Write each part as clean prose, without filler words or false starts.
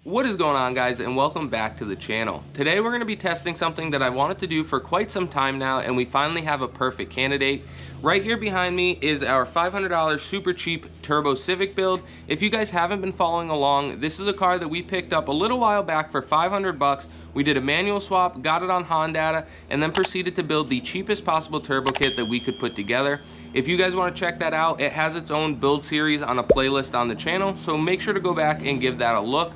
What is going on, guys, and welcome back to the channel. Today we're going to be testing something that I wanted to do for quite some time now, and we finally have a perfect candidate. Right here behind me is our $500 super cheap turbo Civic build. If you guys haven't been following along, this is a car that we picked up a little while back for 500 bucks. We did a manual swap, got it on Honda, and then proceeded to build the cheapest possible turbo kit that we could put together. If you guys want to check that out, it has its own build series on a playlist on the channel, so make sure to go back and give that a look.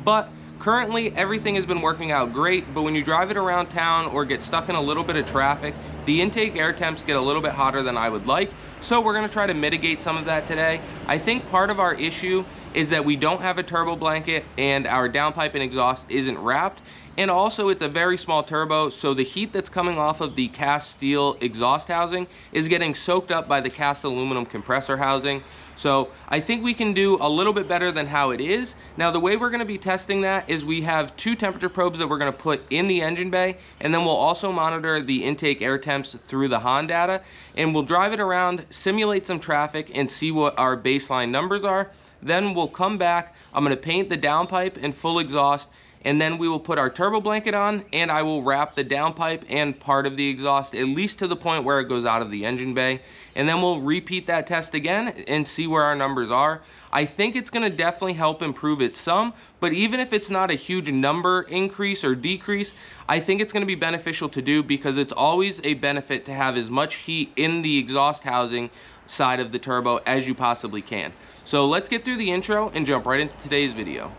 But currently everything has been working out great, but when you drive it around town or get stuck in a little bit of traffic, the intake air temps get a little bit hotter than I would like. So we're going to try to mitigate some of that today. I think part of our issue is that we don't have a turbo blanket and our downpipe and exhaust isn't wrapped. And also it's a very small turbo, so the heat that's coming off of the cast steel exhaust housing is getting soaked up by the cast aluminum compressor housing. So I think we can do a little bit better than how it is. Now the way we're going to be testing that is we have two temperature probes that we're going to put in the engine bay, and then we'll also monitor the intake air temps through the Honda, and we'll drive it around, simulate some traffic, and see what our baseline numbers are. Then we'll come back, I'm going to paint the downpipe and full exhaust, and then we will put our turbo blanket on, and I will wrap the downpipe and part of the exhaust at least to the point where it goes out of the engine bay, and then we'll repeat that test again and see where our numbers are. I think it's going to definitely help improve it some, but even if it's not a huge number increase or decrease, I think it's going to be beneficial to do, because it's always a benefit to have as much heat in the exhaust housing side of the turbo as you possibly can. So let's get through the intro and jump right into today's video.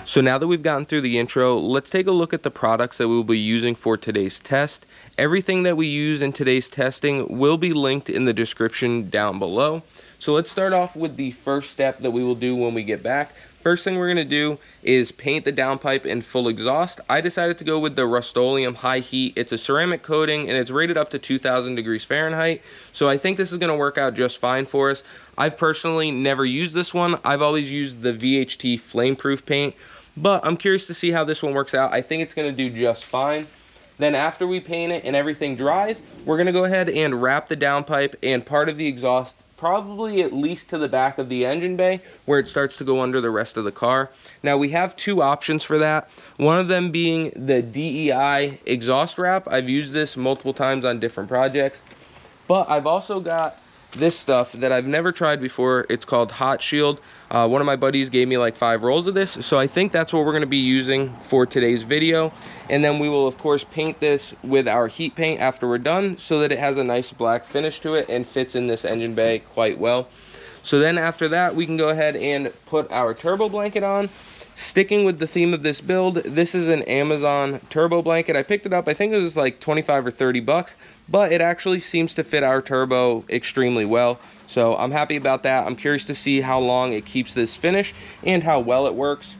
So now that we've gotten through the intro, let's take a look at the products that we will be using for today's test. Everything that we use in today's testing will be linked in the description down below. So let's start off with the first step that we will do when we get back. First thing we're going to do is paint the downpipe and full exhaust. I decided to go with the Rust-Oleum high heat. It's a ceramic coating and it's rated up to 2000 degrees Fahrenheit. So I think this is going to work out just fine for us. I've personally never used this one. I've always used the VHT flameproof paint, but I'm curious to see how this one works out. I think it's going to do just fine. Then after we paint it and everything dries, we're going to go ahead and wrap the downpipe and part of the exhaust, probably at least to the back of the engine bay where it starts to go under the rest of the car. Now we have two options for that. One of them being the DEI exhaust wrap. I've used this multiple times on different projects, but I've also got this stuff that I've never tried before. It's called HOTSHIELD. One of my buddies gave me like 5 rolls of this, so I think that's what we're going to be using for today's video. And then we will of course paint this with our heat paint after we're done, so that it has a nice black finish to it and fits in this engine bay quite well. So then after that, we can go ahead and put our turbo blanket on. Sticking with the theme of this build, this is an Amazon turbo blanket. I picked it up, I think it was like 25 or 30 bucks, but it actually seems to fit our turbo extremely well. So I'm happy about that. I'm curious to see how long it keeps this finish and how well it works.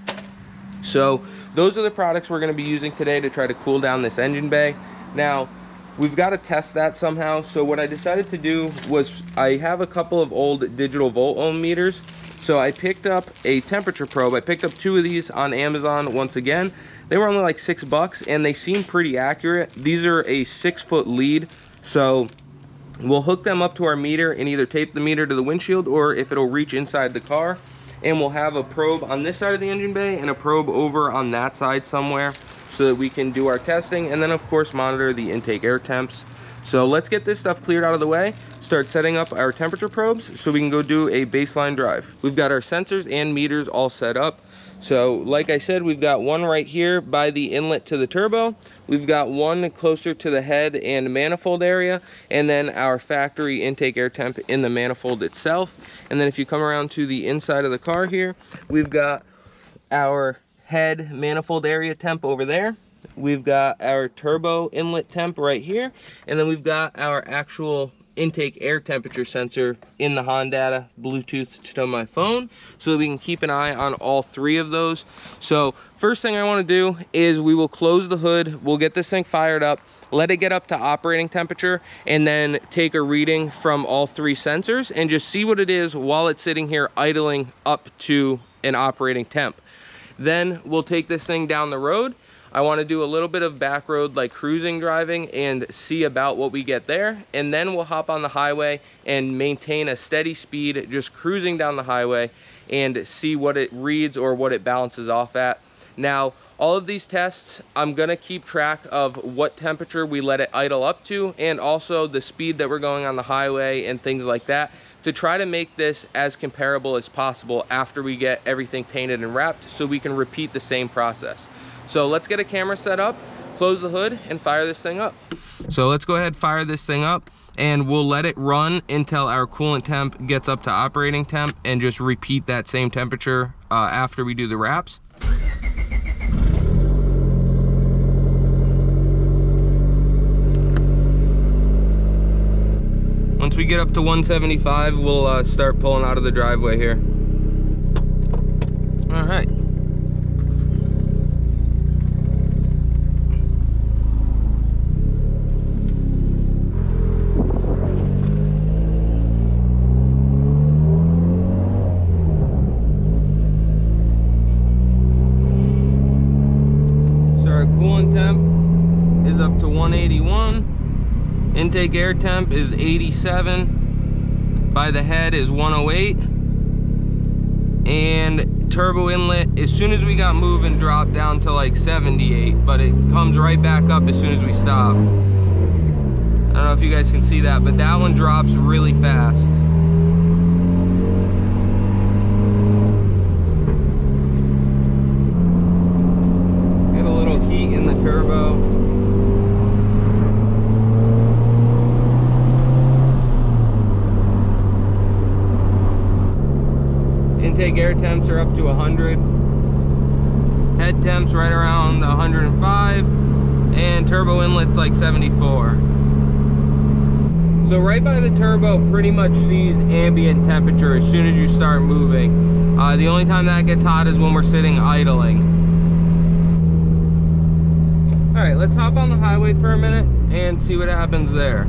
So those are the products we're going to be using today to try to cool down this engine bay. Now, we've got to test that somehow. So what I decided to do was, I have a couple of old digital volt ohm meters. So I picked up a temperature probe. I picked up 2 of these on Amazon once again. They were only like $6 and they seem pretty accurate. These are a 6-foot lead. So we'll hook them up to our meter and either tape the meter to the windshield, or if it'll reach inside the car. And we'll have a probe on this side of the engine bay and a probe over on that side somewhere, so that we can do our testing and then of course monitor the intake air temps. So let's get this stuff cleared out of the way, start setting up our temperature probes so we can go do a baseline drive. We've got our sensors and meters all set up. So like I said, we've got one right here by the inlet to the turbo. We've got one closer to the head and manifold area, and then our factory intake air temp in the manifold itself. And then if you come around to the inside of the car here, we've got our head manifold area temp over there. We've got our turbo inlet temp right here, and then we've got our actual intake air temperature sensor in the Honda Bluetooth to my phone, so that we can keep an eye on all three of those. So first thing I want to do is we will close the hood, we'll get this thing fired up, let it get up to operating temperature, and then take a reading from all three sensors and just see what it is while it's sitting here idling up to an operating temp. Then we'll take this thing down the road. I want to do a little bit of back road, like cruising driving, and see about what we get there. And then we'll hop on the highway and maintain a steady speed, just cruising down the highway, and see what it reads or what it balances off at. Now, all of these tests, I'm gonna keep track of what temperature we let it idle up to, and also the speed that we're going on the highway and things like that, to try to make this as comparable as possible after we get everything painted and wrapped, so we can repeat the same process. So let's get a camera set up, close the hood, and fire this thing up. So let's go ahead, fire this thing up, and we'll let it run until our coolant temp gets up to operating temp, and just repeat that same temperature after we do the wraps. Once we get up to 175, we'll start pulling out of the driveway here. All right. So our coolant temp is up to 181. Intake air temp is 87, by the head is 108, and turbo inlet, as soon as we got moving, dropped down to like 78, but it comes right back up as soon as we stop. I don't know if you guys can see that, but that one drops really fast. Get a little heat in the turbo. Intake air temps are up to 100. Head temps right around 105. And turbo inlet's like 74. So right by the turbo pretty much sees ambient temperature as soon as you start moving. The only time that gets hot is when we're sitting idling. Alright, let's hop on the highway for a minute and see what happens there.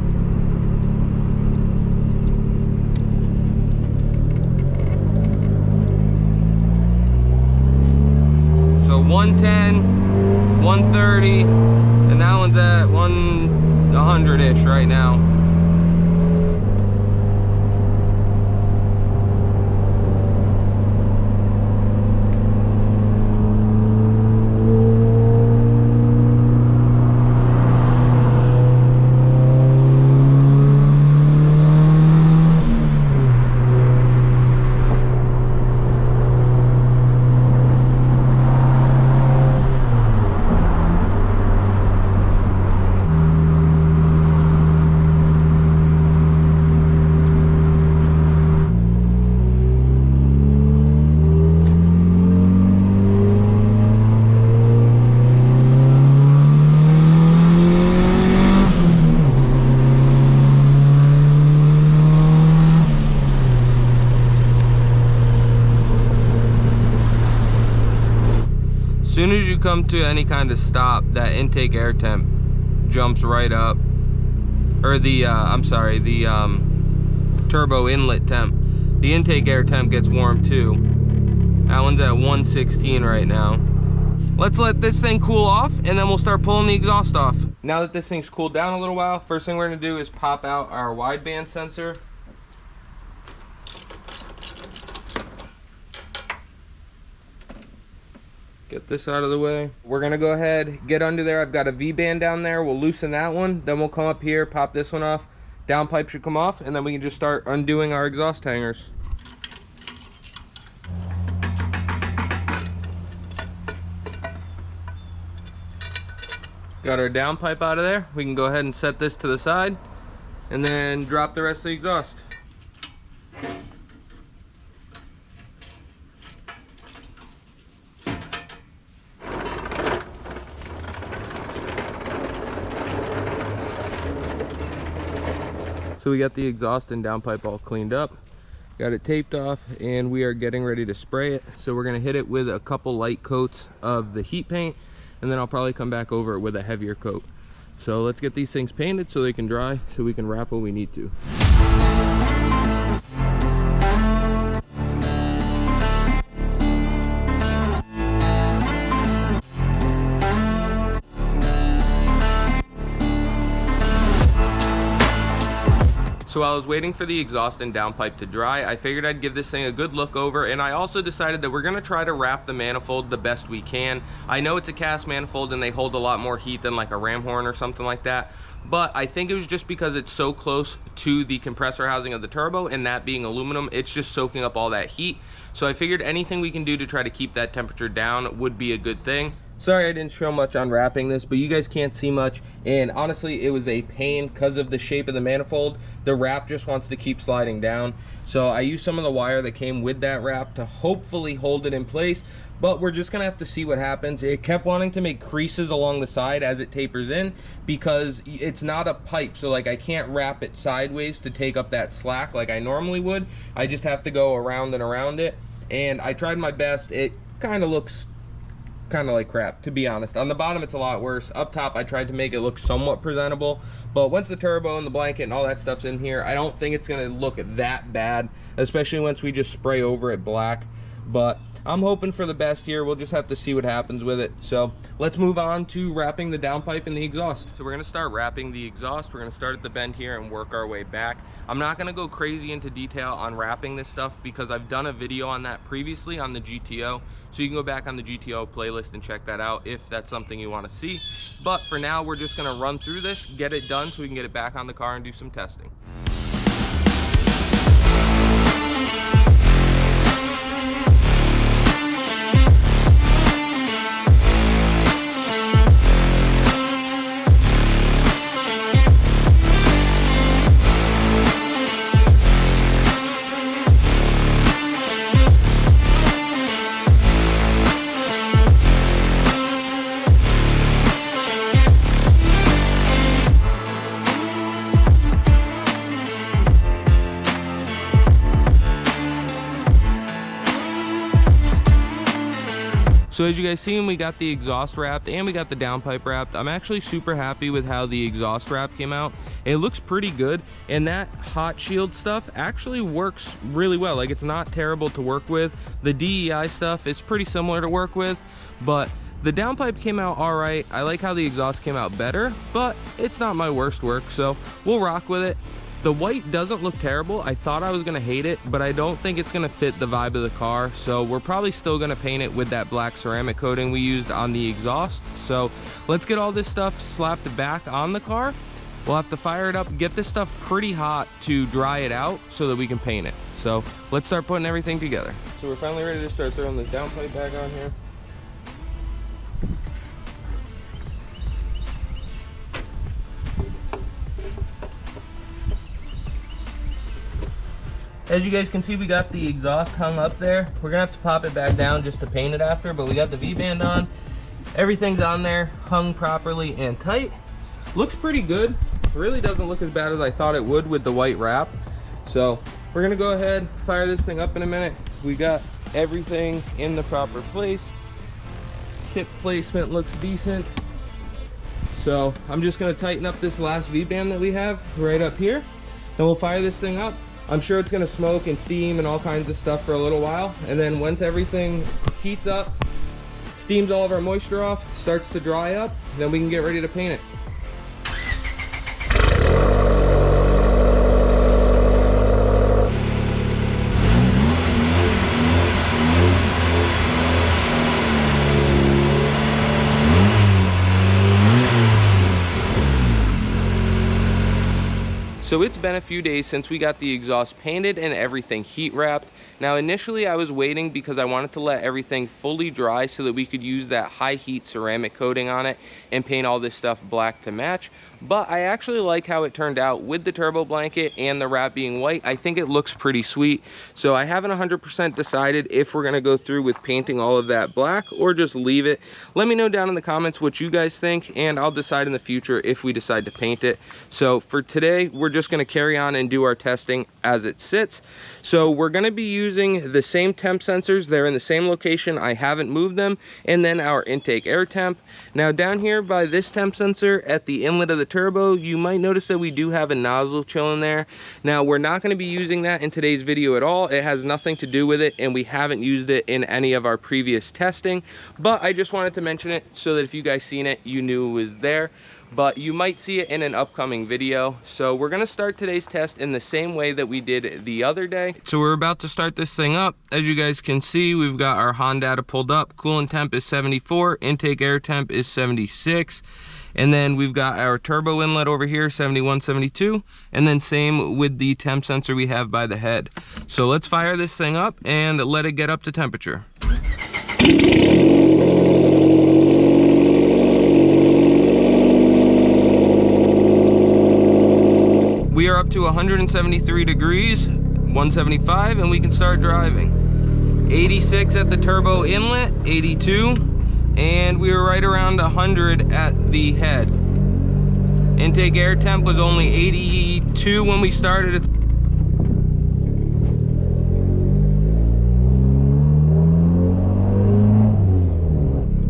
So 110, 130, and that one's at 100-ish right now. As soon as you come to any kind of stop, that intake air temp jumps right up. Or the, I'm sorry, the turbo inlet temp. The intake air temp gets warm too. That one's at 116 right now. Let's let this thing cool off, and then we'll start pulling the exhaust off. Now that this thing's cooled down a little while, first thing we're gonna do is pop out our wideband sensor. Get this out of the way. We're gonna go ahead, get under there. I've got a V-band down there. We'll loosen that one. Then we'll come up here, pop this one off. Downpipe should come off, and then we can just start undoing our exhaust hangers. Got our downpipe out of there. We can go ahead and set this to the side, and then drop the rest of the exhaust. So we got the exhaust and downpipe all cleaned up, got it taped off, and we are getting ready to spray it. So we're gonna hit it with a couple light coats of the heat paint, and then I'll probably come back over it with a heavier coat. So let's get these things painted so they can dry, so we can wrap when we need to. So while I was waiting for the exhaust and downpipe to dry, I figured I'd give this thing a good look over, and I also decided that we're gonna try to wrap the manifold the best we can. I know it's a cast manifold and they hold a lot more heat than like a ram horn or something like that, but I think it was just because it's so close to the compressor housing of the turbo, and that being aluminum, it's just soaking up all that heat. So I figured anything we can do to try to keep that temperature down would be a good thing. Sorry I didn't show much on wrapping this, but you guys can't see much, and honestly it was a pain because of the shape of the manifold. The wrap just wants to keep sliding down, so I used some of the wire that came with that wrap to hopefully hold it in place, but we're just gonna have to see what happens. It kept wanting to make creases along the side as it tapers in because it's not a pipe, so like I can't wrap it sideways to take up that slack like I normally would. I just have to go around and around it, and I tried my best. It kind of looks kind of like crap, to be honest. On the bottom it's a lot worse. Up top I tried to make it look somewhat presentable, but once the turbo and the blanket and all that stuff's in here, I don't think it's gonna look that bad, especially once we just spray over it black. But I'm hoping for the best here. We'll just have to see what happens with it. So let's move on to wrapping the downpipe and the exhaust. So we're gonna start wrapping the exhaust. We're gonna start at the bend here and work our way back. I'm not gonna go crazy into detail on wrapping this stuff because I've done a video on that previously on the GTO. So you can go back on the GTO playlist and check that out if that's something you wanna see. But for now, we're just gonna run through this, get it done so we can get it back on the car and do some testing. So as you guys seen, we got the exhaust wrapped and we got the downpipe wrapped. I'm actually super happy with how the exhaust wrap came out. It looks pretty good, and that HOTSHIELD stuff actually works really well. Like, it's not terrible to work with. The DEI stuff is pretty similar to work with, but the downpipe came out all right. I like how the exhaust came out better, but it's not my worst work, so we'll rock with it. The white doesn't look terrible. I thought I was gonna hate it, but I don't think it's gonna fit the vibe of the car. So we're probably still gonna paint it with that black ceramic coating we used on the exhaust. So let's get all this stuff slapped back on the car. We'll have to fire it up, get this stuff pretty hot to dry it out so that we can paint it. So let's start putting everything together. So we're finally ready to start throwing this downpipe back on here. As you guys can see, we got the exhaust hung up there. We're gonna have to pop it back down just to paint it after, but we got the V-band on. Everything's on there, hung properly and tight. Looks pretty good. Really doesn't look as bad as I thought it would with the white wrap. So we're gonna go ahead, fire this thing up in a minute. We got everything in the proper place. Tip placement looks decent. So I'm just gonna tighten up this last V-band that we have right up here, and we'll fire this thing up. I'm sure it's gonna smoke and steam and all kinds of stuff for a little while, and then once everything heats up, steams all of our moisture off, starts to dry up, then we can get ready to paint it. So it's been a few days since we got the exhaust painted and everything heat wrapped. Now initially I was waiting because I wanted to let everything fully dry so that we could use that high heat ceramic coating on it and paint all this stuff black to match. But I actually like how it turned out with the turbo blanket and the wrap being white. I think it looks pretty sweet. So I haven't 100% decided if we're gonna go through with painting all of that black or just leave it. Let me know down in the comments what you guys think, and I'll decide in the future if we decide to paint it. So for today, we're just going to carry on and do our testing as it sits. So we're going to be using the same temp sensors. They're in the same location. I haven't moved them. And then our intake air temp. Now down here by this temp sensor at the inlet of the turbo, you might notice that we do have a nozzle chilling there. Now we're not going to be using that in today's video at all. It has nothing to do with it, and we haven't used it in any of our previous testing, but I just wanted to mention it so that if you guys seen it, you knew it was there. But you might see it in an upcoming video. So we're gonna start today's test in the same way that we did the other day. So we're about to start this thing up. As you guys can see, we've got our HON data pulled up. Coolant temp is 74, intake air temp is 76. And then we've got our turbo inlet over here, 71, 72. And then same with the temp sensor we have by the head. So let's fire this thing up and let it get up to temperature. We are up to 173 degrees, 175, and we can start driving. 86 at the turbo inlet, 82, and we were right around 100 at the head. Intake air temp was only 82 when we started.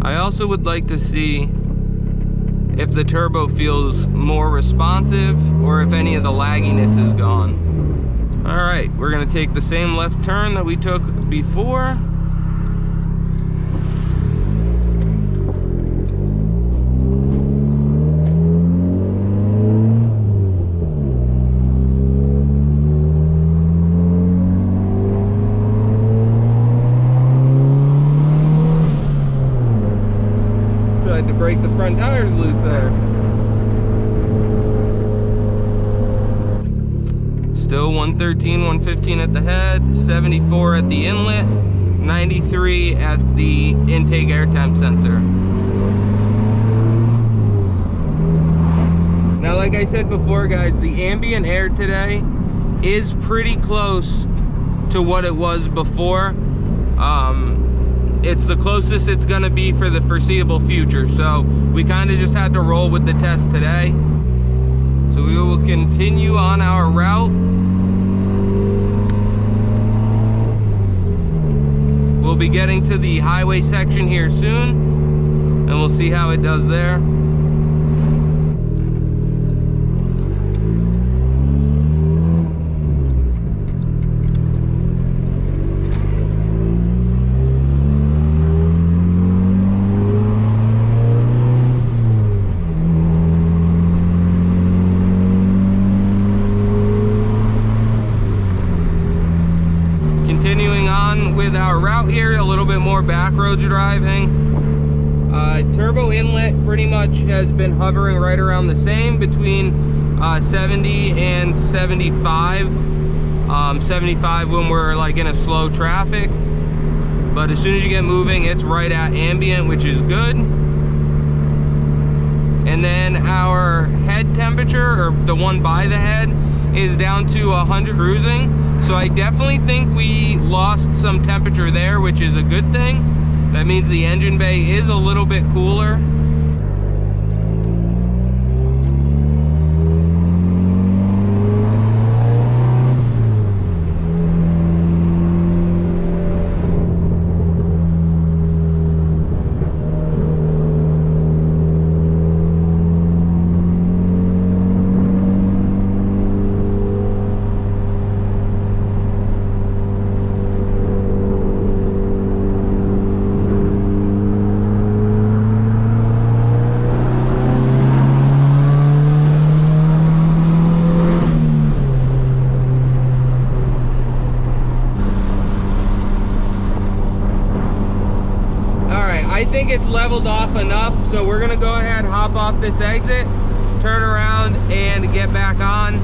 I also would like to see if the turbo feels more responsive or if any of the lagginess is gone. All right, we're gonna take the same left turn that we took before. Tried to break the front tires loose there. Still 113, 115 at the head, 74 at the inlet, 93 at the intake air temp sensor. Now, like I said before, guys, the ambient air today is pretty close to what it was before. It's the closest it's gonna be for the foreseeable future, so we kind of just had to roll with the test today. So we will continue on our route. We'll be getting to the highway section here soon, and we'll see how it does there. Continuing on with our route here, a little bit more back roads driving. Turbo inlet pretty much has been hovering right around the same, between 70 and 75. 75 when we're like in a slow traffic, but as soon as you get moving, it's right at ambient, which is good. And then our head temperature, or the one by the head, is down to 100 cruising. So I definitely think we lost some temperature there, which is a good thing. That means the engine bay is a little bit cooler. I think it's leveled off enough, so we're gonna go ahead, hop off this exit, turn around, and get back on.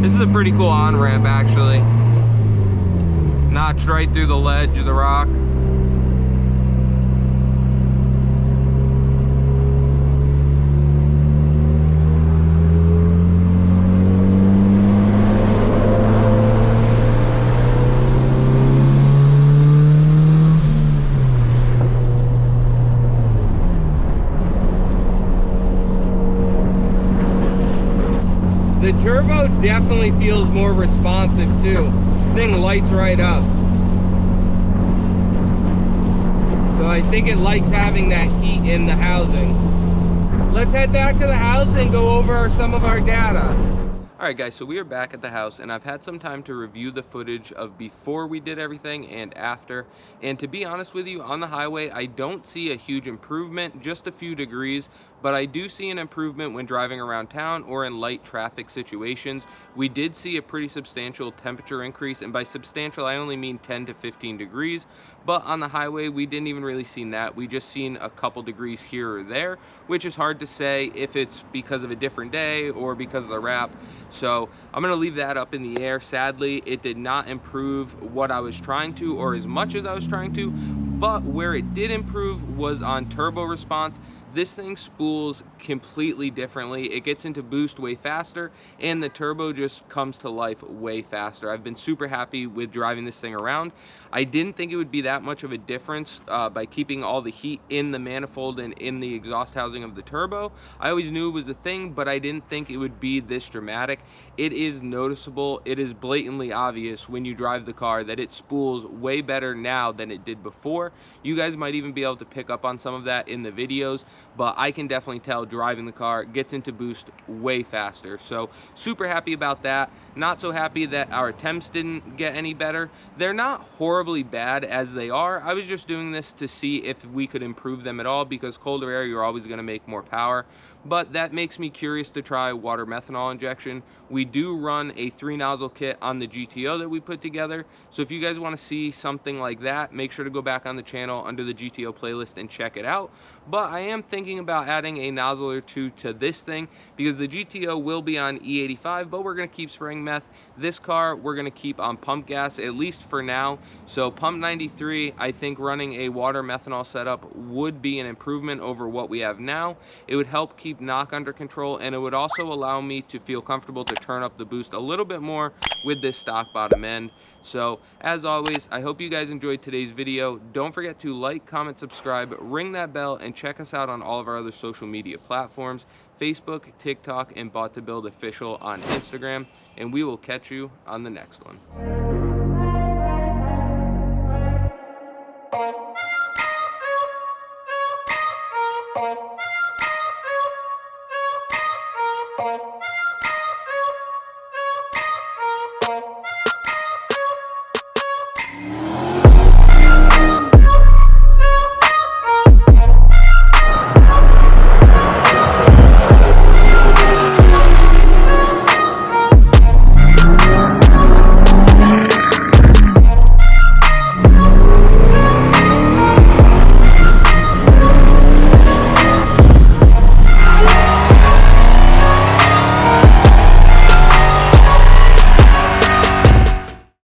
This is a pretty cool on-ramp, actually. Notched right through the ledge of the rock. turbo definitely feels more responsive too. Thing lights right up. So I think it likes having that heat in the housing. Let's head back to the house and go over some of our data. Alright guys, so we are back at the house and I've had some time to review the footage of before we did everything and after. And to be honest with you, on the highway, I don't see a huge improvement, just a few degrees, but I do see an improvement when driving around town or in light traffic situations. We did see a pretty substantial temperature increase, and by substantial, I only mean 10 to 15 degrees. But on the highway, we didn't even really see that. We just seen a couple degrees here or there, which is hard to say if it's because of a different day or because of the wrap. So I'm gonna leave that up in the air. Sadly, it did not improve what I was trying to or as much as I was trying to, but where it did improve was on turbo response. This thing spools completely differently. It gets into boost way faster, and the turbo just comes to life way faster. I've been super happy with driving this thing around. I didn't think it would be that much of a difference by keeping all the heat in the manifold and in the exhaust housing of the turbo. I always knew it was a thing, but I didn't think it would be this dramatic. It is noticeable. It is blatantly obvious when you drive the car that it spools way better now than it did before. You guys might even be able to pick up on some of that in the videos, but I can definitely tell driving the car gets into boost way faster. So super happy about that. Not so happy that our temps didn't get any better. They're not horribly bad as they are. I was just doing this to see if we could improve them at all, because colder air, you're always going to make more power. But that makes me curious to try water methanol injection. We do run a 3-nozzle kit on the GTO that we put together. So if you guys want to see something like that, make sure to go back on the channel under the GTO playlist and check it out. But I am thinking about adding a nozzle or two to this thing, because the GTO will be on E85, but we're going to keep spraying meth. This car, we're going to keep on pump gas, at least for now. So pump 93, I think running a water methanol setup would be an improvement over what we have now. It would help keep knock under control, and it would also allow me to feel comfortable to turn up the boost a little bit more with this stock bottom end. So as always, I hope you guys enjoyed today's video. Don't forget to like, comment, subscribe, ring that bell, and check us out on all of our other social media platforms: Facebook, TikTok, and Bought to Build Official on Instagram. And we will catch you on the next one.